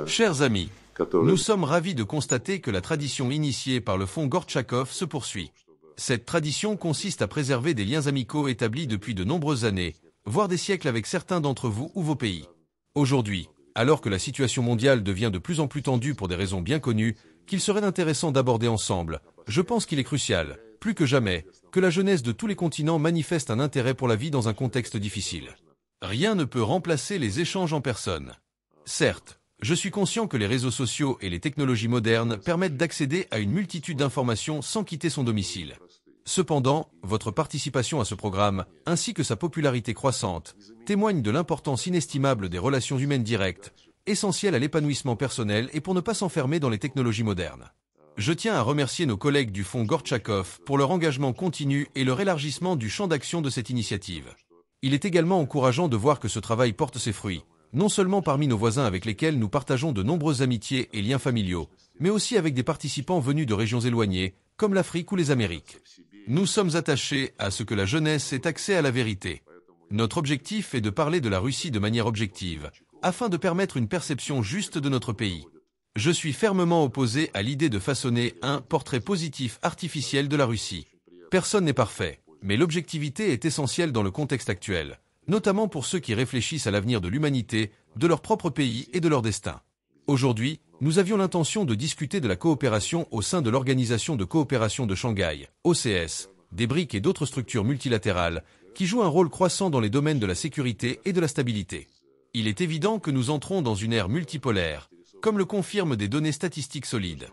Chers amis, nous sommes ravis de constater que la tradition initiée par le fonds Gortchakov se poursuit. Cette tradition consiste à préserver des liens amicaux établis depuis de nombreuses années, voire des siècles avec certains d'entre vous ou vos pays. Aujourd'hui, alors que la situation mondiale devient de plus en plus tendue pour des raisons bien connues, qu'il serait intéressant d'aborder ensemble, je pense qu'il est crucial, plus que jamais, que la jeunesse de tous les continents manifeste un intérêt pour la vie dans un contexte difficile. Rien ne peut remplacer les échanges en personne. Certes, je suis conscient que les réseaux sociaux et les technologies modernes permettent d'accéder à une multitude d'informations sans quitter son domicile. Cependant, votre participation à ce programme, ainsi que sa popularité croissante, témoignent de l'importance inestimable des relations humaines directes, essentielles à l'épanouissement personnel et pour ne pas s'enfermer dans les technologies modernes. Je tiens à remercier nos collègues du fonds Gortchakov pour leur engagement continu et leur élargissement du champ d'action de cette initiative. Il est également encourageant de voir que ce travail porte ses fruits, non seulement parmi nos voisins avec lesquels nous partageons de nombreuses amitiés et liens familiaux, mais aussi avec des participants venus de régions éloignées, comme l'Afrique ou les Amériques. Nous sommes attachés à ce que la jeunesse ait accès à la vérité. Notre objectif est de parler de la Russie de manière objective, afin de permettre une perception juste de notre pays. Je suis fermement opposé à l'idée de façonner un portrait positif artificiel de la Russie. Personne n'est parfait, mais l'objectivité est essentielle dans le contexte actuel, notamment pour ceux qui réfléchissent à l'avenir de l'humanité, de leur propre pays et de leur destin. Aujourd'hui, nous avions l'intention de discuter de la coopération au sein de l'Organisation de coopération de Shanghai, OCS, des BRICS et d'autres structures multilatérales, qui jouent un rôle croissant dans les domaines de la sécurité et de la stabilité. Il est évident que nous entrons dans une ère multipolaire, comme le confirment des données statistiques solides.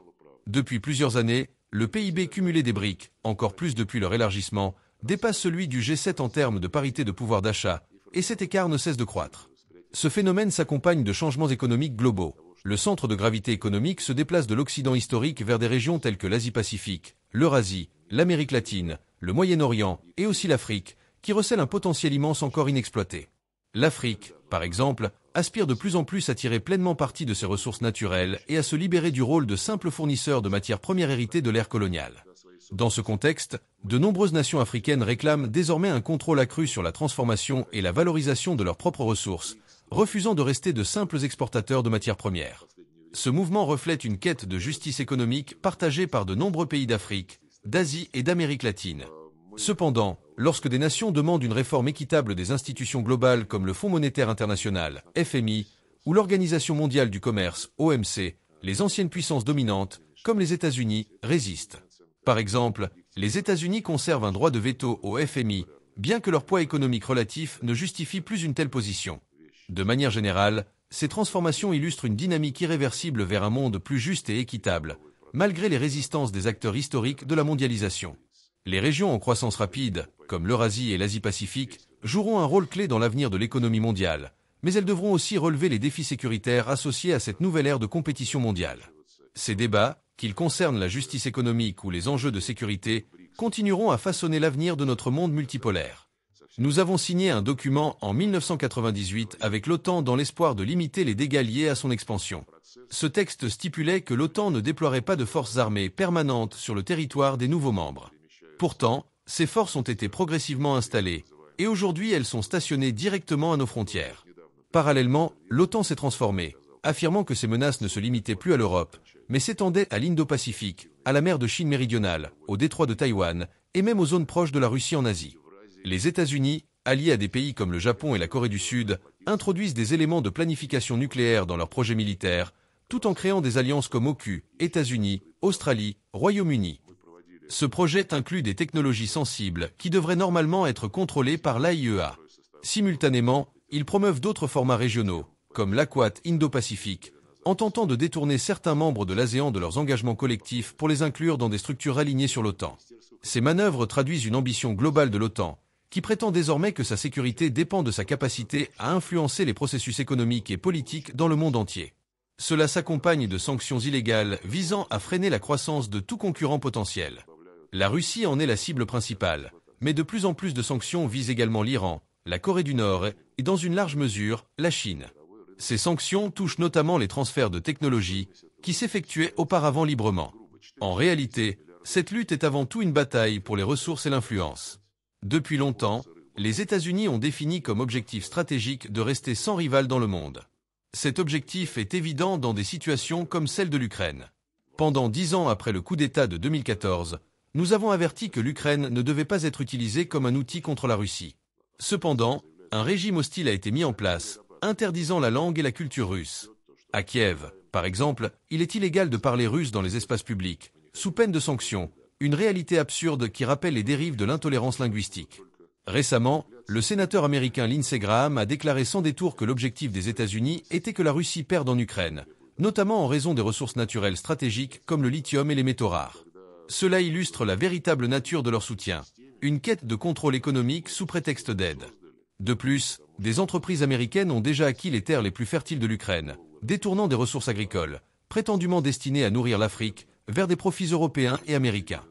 Depuis plusieurs années, le PIB cumulé des BRICS, encore plus depuis leur élargissement, dépasse celui du G7 en termes de parité de pouvoir d'achat, et cet écart ne cesse de croître. Ce phénomène s'accompagne de changements économiques globaux. Le centre de gravité économique se déplace de l'Occident historique vers des régions telles que l'Asie-Pacifique, l'Eurasie, l'Amérique latine, le Moyen-Orient et aussi l'Afrique, qui recèlent un potentiel immense encore inexploité. L'Afrique, par exemple, aspire de plus en plus à tirer pleinement parti de ses ressources naturelles et à se libérer du rôle de simple fournisseur de matières premières héritées de l'ère coloniale. Dans ce contexte, de nombreuses nations africaines réclament désormais un contrôle accru sur la transformation et la valorisation de leurs propres ressources, refusant de rester de simples exportateurs de matières premières. Ce mouvement reflète une quête de justice économique partagée par de nombreux pays d'Afrique, d'Asie et d'Amérique latine. Cependant, lorsque des nations demandent une réforme équitable des institutions globales comme le Fonds monétaire international, FMI, ou l'Organisation mondiale du commerce, OMC, les anciennes puissances dominantes, comme les États-Unis, résistent. Par exemple, les États-Unis conservent un droit de veto au FMI, bien que leur poids économique relatif ne justifie plus une telle position. De manière générale, ces transformations illustrent une dynamique irréversible vers un monde plus juste et équitable, malgré les résistances des acteurs historiques de la mondialisation. Les régions en croissance rapide, comme l'Eurasie et l'Asie-Pacifique, joueront un rôle clé dans l'avenir de l'économie mondiale, mais elles devront aussi relever les défis sécuritaires associés à cette nouvelle ère de compétition mondiale. Ces débats, qu'ils concernent la justice économique ou les enjeux de sécurité, continueront à façonner l'avenir de notre monde multipolaire. Nous avons signé un document en 1998 avec l'OTAN dans l'espoir de limiter les dégâts liés à son expansion. Ce texte stipulait que l'OTAN ne déploierait pas de forces armées permanentes sur le territoire des nouveaux membres. Pourtant, ces forces ont été progressivement installées, et aujourd'hui elles sont stationnées directement à nos frontières. Parallèlement, l'OTAN s'est transformée, affirmant que ces menaces ne se limitaient plus à l'Europe, mais s'étendaient à l'Indo-Pacifique, à la mer de Chine méridionale, au détroit de Taïwan, et même aux zones proches de la Russie en Asie. Les États-Unis, alliés à des pays comme le Japon et la Corée du Sud, introduisent des éléments de planification nucléaire dans leurs projets militaires, tout en créant des alliances comme OCU, États-Unis, Australie, Royaume-Uni. Ce projet inclut des technologies sensibles qui devraient normalement être contrôlées par l'AIEA. Simultanément, ils promeuvent d'autres formats régionaux, comme l'Aquat Indo-Pacifique, en tentant de détourner certains membres de l'ASEAN de leurs engagements collectifs pour les inclure dans des structures alignées sur l'OTAN. Ces manœuvres traduisent une ambition globale de l'OTAN, qui prétend désormais que sa sécurité dépend de sa capacité à influencer les processus économiques et politiques dans le monde entier. Cela s'accompagne de sanctions illégales visant à freiner la croissance de tout concurrent potentiel. La Russie en est la cible principale, mais de plus en plus de sanctions visent également l'Iran, la Corée du Nord et, dans une large mesure, la Chine. Ces sanctions touchent notamment les transferts de technologies qui s'effectuaient auparavant librement. En réalité, cette lutte est avant tout une bataille pour les ressources et l'influence. Depuis longtemps, Les États-Unis ont défini comme objectif stratégique de rester sans rival dans le monde. Cet objectif est évident dans des situations comme celle de l'Ukraine. Pendant 10 ans après le coup d'État de 2014, nous avons averti que l'Ukraine ne devait pas être utilisée comme un outil contre la Russie. Cependant, un régime hostile a été mis en place, interdisant la langue et la culture russe. À Kiev, par exemple, il est illégal de parler russe dans les espaces publics, sous peine de sanctions, une réalité absurde qui rappelle les dérives de l'intolérance linguistique. Récemment, le sénateur américain Lindsey Graham a déclaré sans détour que l'objectif des États-Unis était que la Russie perde en Ukraine, notamment en raison des ressources naturelles stratégiques comme le lithium et les métaux rares. Cela illustre la véritable nature de leur soutien, une quête de contrôle économique sous prétexte d'aide. De plus, des entreprises américaines ont déjà acquis les terres les plus fertiles de l'Ukraine, détournant des ressources agricoles, prétendument destinées à nourrir l'Afrique, vers des profits européens et américains.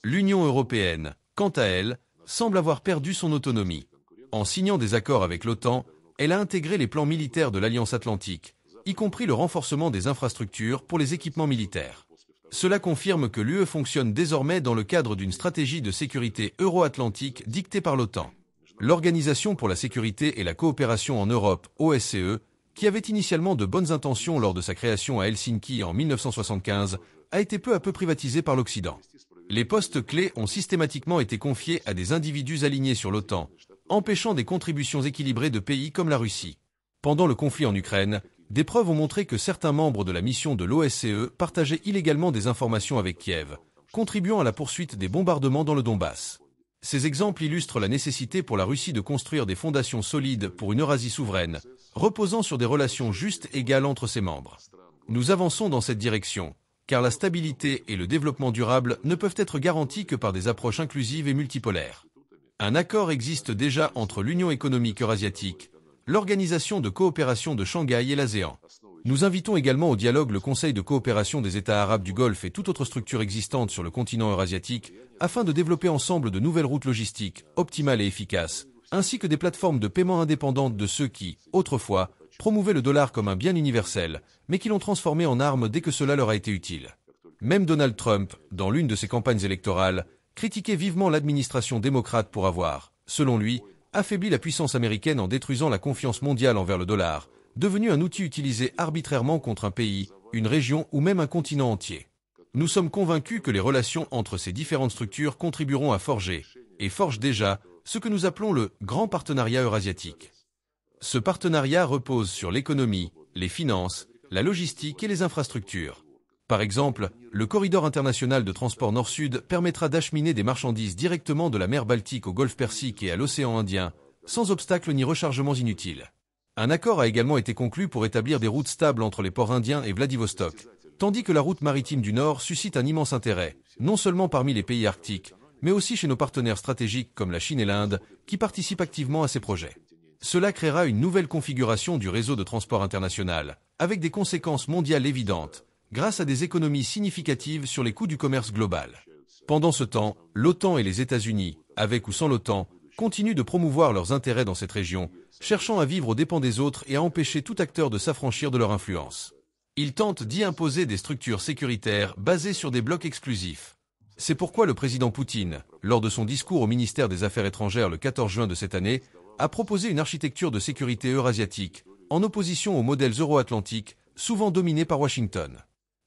L'Union européenne, quant à elle, semble avoir perdu son autonomie. En signant des accords avec l'OTAN, elle a intégré les plans militaires de l'Alliance Atlantique, y compris le renforcement des infrastructures pour les équipements militaires. Cela confirme que l'UE fonctionne désormais dans le cadre d'une stratégie de sécurité euro-atlantique dictée par l'OTAN. L'Organisation pour la sécurité et la coopération en Europe, OSCE, qui avait initialement de bonnes intentions lors de sa création à Helsinki en 1975, a été peu à peu privatisée par l'Occident. Les postes clés ont systématiquement été confiés à des individus alignés sur l'OTAN, empêchant des contributions équilibrées de pays comme la Russie. Pendant le conflit en Ukraine, des preuves ont montré que certains membres de la mission de l'OSCE partageaient illégalement des informations avec Kiev, contribuant à la poursuite des bombardements dans le Donbass. Ces exemples illustrent la nécessité pour la Russie de construire des fondations solides pour une Eurasie souveraine, reposant sur des relations justes et égales entre ses membres. Nous avançons dans cette direction, car la stabilité et le développement durable ne peuvent être garantis que par des approches inclusives et multipolaires. Un accord existe déjà entre l'Union économique eurasiatique, l'Organisation de coopération de Shanghai et l'ASEAN. Nous invitons également au dialogue le Conseil de coopération des États arabes du Golfe et toute autre structure existante sur le continent eurasiatique, afin de développer ensemble de nouvelles routes logistiques, optimales et efficaces, ainsi que des plateformes de paiement indépendantes de ceux qui, autrefois, promouvaient le dollar comme un bien universel, mais qui l'ont transformé en arme dès que cela leur a été utile. Même Donald Trump, dans l'une de ses campagnes électorales, critiquait vivement l'administration démocrate pour avoir, selon lui, affaibli la puissance américaine en détruisant la confiance mondiale envers le dollar, devenu un outil utilisé arbitrairement contre un pays, une région ou même un continent entier. Nous sommes convaincus que les relations entre ces différentes structures contribueront à forger, et forgent déjà, ce que nous appelons le Grand Partenariat Eurasiatique. Ce partenariat repose sur l'économie, les finances, la logistique et les infrastructures. Par exemple, le corridor international de transport nord-sud permettra d'acheminer des marchandises directement de la mer Baltique au golfe Persique et à l'océan Indien, sans obstacles ni rechargements inutiles. Un accord a également été conclu pour établir des routes stables entre les ports indiens et Vladivostok, tandis que la route maritime du Nord suscite un immense intérêt, non seulement parmi les pays arctiques, mais aussi chez nos partenaires stratégiques comme la Chine et l'Inde, qui participent activement à ces projets. Cela créera une nouvelle configuration du réseau de transport international, avec des conséquences mondiales évidentes, grâce à des économies significatives sur les coûts du commerce global. Pendant ce temps, l'OTAN et les États-Unis, avec ou sans l'OTAN, continuent de promouvoir leurs intérêts dans cette région, cherchant à vivre aux dépens des autres et à empêcher tout acteur de s'affranchir de leur influence. Ils tentent d'y imposer des structures sécuritaires basées sur des blocs exclusifs. C'est pourquoi le président Poutine, lors de son discours au ministère des Affaires étrangères le 14 juin de cette année, a proposé une architecture de sécurité eurasiatique, en opposition aux modèles euro-atlantiques, souvent dominés par Washington.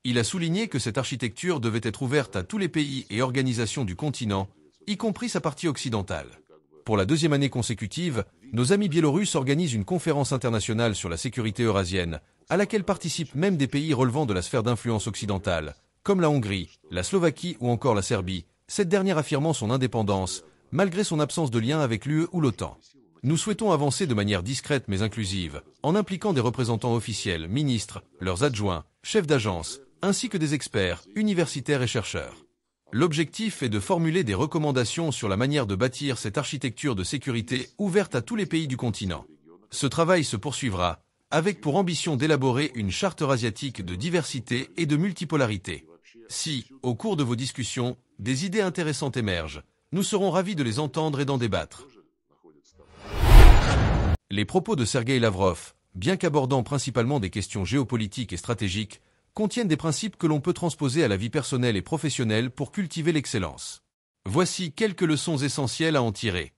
Il a souligné que cette architecture devait être ouverte à tous les pays et organisations du continent, y compris sa partie occidentale. Pour la deuxième année consécutive, nos amis biélorusses organisent une conférence internationale sur la sécurité eurasienne, à laquelle participent même des pays relevant de la sphère d'influence occidentale, comme la Hongrie, la Slovaquie ou encore la Serbie, cette dernière affirmant son indépendance, malgré son absence de lien avec l'UE ou l'OTAN. Nous souhaitons avancer de manière discrète mais inclusive, en impliquant des représentants officiels, ministres, leurs adjoints, chefs d'agence, ainsi que des experts, universitaires et chercheurs. L'objectif est de formuler des recommandations sur la manière de bâtir cette architecture de sécurité ouverte à tous les pays du continent. Ce travail se poursuivra, avec pour ambition d'élaborer une charte eurasiatique de diversité et de multipolarité. Si, au cours de vos discussions, des idées intéressantes émergent, nous serons ravis de les entendre et d'en débattre. Les propos de Sergueï Lavrov, bien qu'abordant principalement des questions géopolitiques et stratégiques, contiennent des principes que l'on peut transposer à la vie personnelle et professionnelle pour cultiver l'excellence. Voici quelques leçons essentielles à en tirer.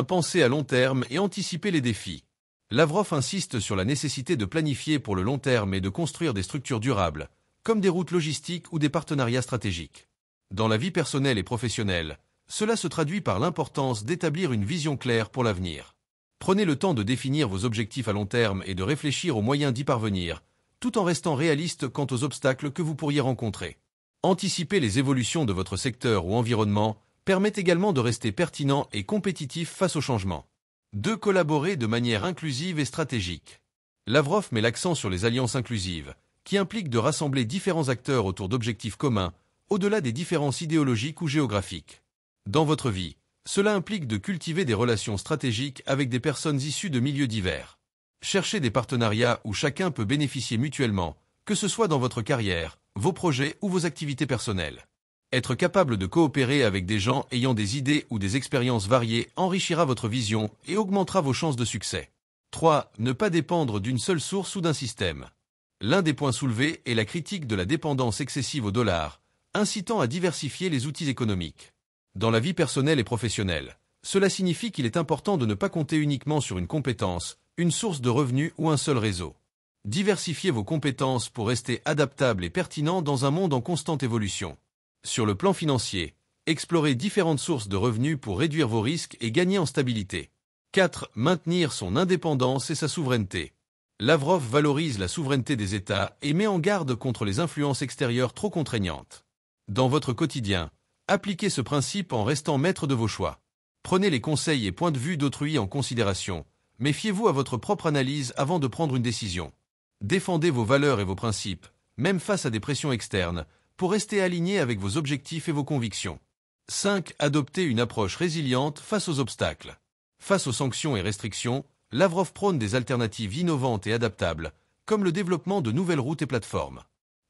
Pensez à long terme et anticipez les défis. Lavrov insiste sur la nécessité de planifier pour le long terme et de construire des structures durables, comme des routes logistiques ou des partenariats stratégiques. Dans la vie personnelle et professionnelle, cela se traduit par l'importance d'établir une vision claire pour l'avenir. Prenez le temps de définir vos objectifs à long terme et de réfléchir aux moyens d'y parvenir, tout en restant réaliste quant aux obstacles que vous pourriez rencontrer. Anticiper les évolutions de votre secteur ou environnement permet également de rester pertinent et compétitif face aux changements. 2. Collaborer de manière inclusive et stratégique. Lavrov met l'accent sur les alliances inclusives, qui impliquent de rassembler différents acteurs autour d'objectifs communs, au-delà des différences idéologiques ou géographiques. Dans votre vie, cela implique de cultiver des relations stratégiques avec des personnes issues de milieux divers. Cherchez des partenariats où chacun peut bénéficier mutuellement, que ce soit dans votre carrière, vos projets ou vos activités personnelles. Être capable de coopérer avec des gens ayant des idées ou des expériences variées enrichira votre vision et augmentera vos chances de succès. 3. Ne pas dépendre d'une seule source ou d'un système. L'un des points soulevés est la critique de la dépendance excessive au dollar, incitant à diversifier les outils économiques. Dans la vie personnelle et professionnelle, cela signifie qu'il est important de ne pas compter uniquement sur une compétence, une source de revenus ou un seul réseau. Diversifiez vos compétences pour rester adaptable et pertinent dans un monde en constante évolution. Sur le plan financier, explorez différentes sources de revenus pour réduire vos risques et gagner en stabilité. 4. Maintenir son indépendance et sa souveraineté. Lavrov valorise la souveraineté des États et met en garde contre les influences extérieures trop contraignantes. Dans votre quotidien, appliquez ce principe en restant maître de vos choix. Prenez les conseils et points de vue d'autrui en considération, mais fiez-vous à votre propre analyse avant de prendre une décision. Défendez vos valeurs et vos principes, même face à des pressions externes, pour rester aligné avec vos objectifs et vos convictions. 5. Adoptez une approche résiliente face aux obstacles. Face aux sanctions et restrictions, Lavrov prône des alternatives innovantes et adaptables, comme le développement de nouvelles routes et plateformes.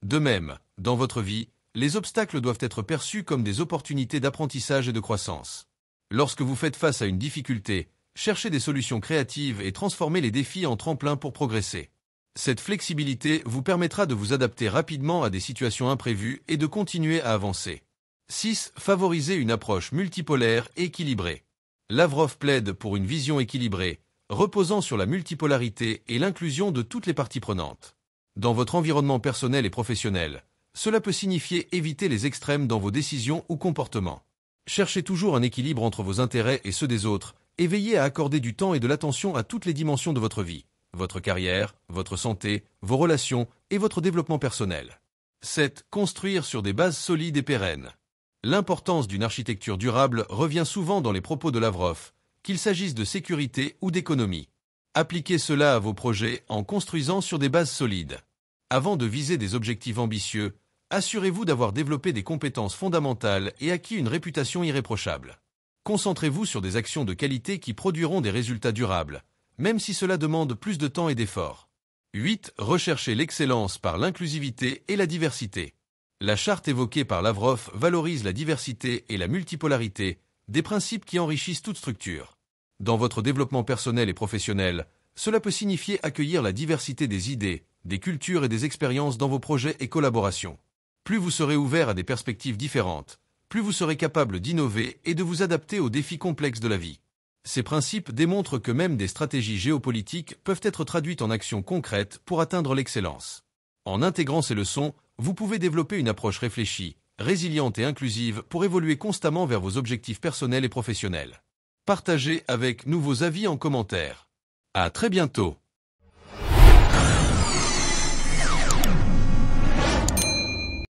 De même, dans votre vie, les obstacles doivent être perçus comme des opportunités d'apprentissage et de croissance. Lorsque vous faites face à une difficulté, cherchez des solutions créatives et transformez les défis en tremplin pour progresser. Cette flexibilité vous permettra de vous adapter rapidement à des situations imprévues et de continuer à avancer. 6. Favoriser une approche multipolaire et équilibrée. Lavrov plaide pour une vision équilibrée, reposant sur la multipolarité et l'inclusion de toutes les parties prenantes. Dans votre environnement personnel et professionnel, cela peut signifier éviter les extrêmes dans vos décisions ou comportements. Cherchez toujours un équilibre entre vos intérêts et ceux des autres, et veillez à accorder du temps et de l'attention à toutes les dimensions de votre vie. Votre carrière, votre santé, vos relations et votre développement personnel. 7. Construire sur des bases solides et pérennes. L'importance d'une architecture durable revient souvent dans les propos de Lavrov, qu'il s'agisse de sécurité ou d'économie. Appliquez cela à vos projets en construisant sur des bases solides. Avant de viser des objectifs ambitieux, assurez-vous d'avoir développé des compétences fondamentales et acquis une réputation irréprochable. Concentrez-vous sur des actions de qualité qui produiront des résultats durables, même si cela demande plus de temps et d'efforts. 8. Recherchez l'excellence par l'inclusivité et la diversité. La charte évoquée par Lavrov valorise la diversité et la multipolarité, des principes qui enrichissent toute structure. Dans votre développement personnel et professionnel, cela peut signifier accueillir la diversité des idées, des cultures et des expériences dans vos projets et collaborations. Plus vous serez ouvert à des perspectives différentes, plus vous serez capable d'innover et de vous adapter aux défis complexes de la vie. Ces principes démontrent que même des stratégies géopolitiques peuvent être traduites en actions concrètes pour atteindre l'excellence. En intégrant ces leçons, vous pouvez développer une approche réfléchie, résiliente et inclusive pour évoluer constamment vers vos objectifs personnels et professionnels. Partagez avec nous vos avis en commentaire. À très bientôt.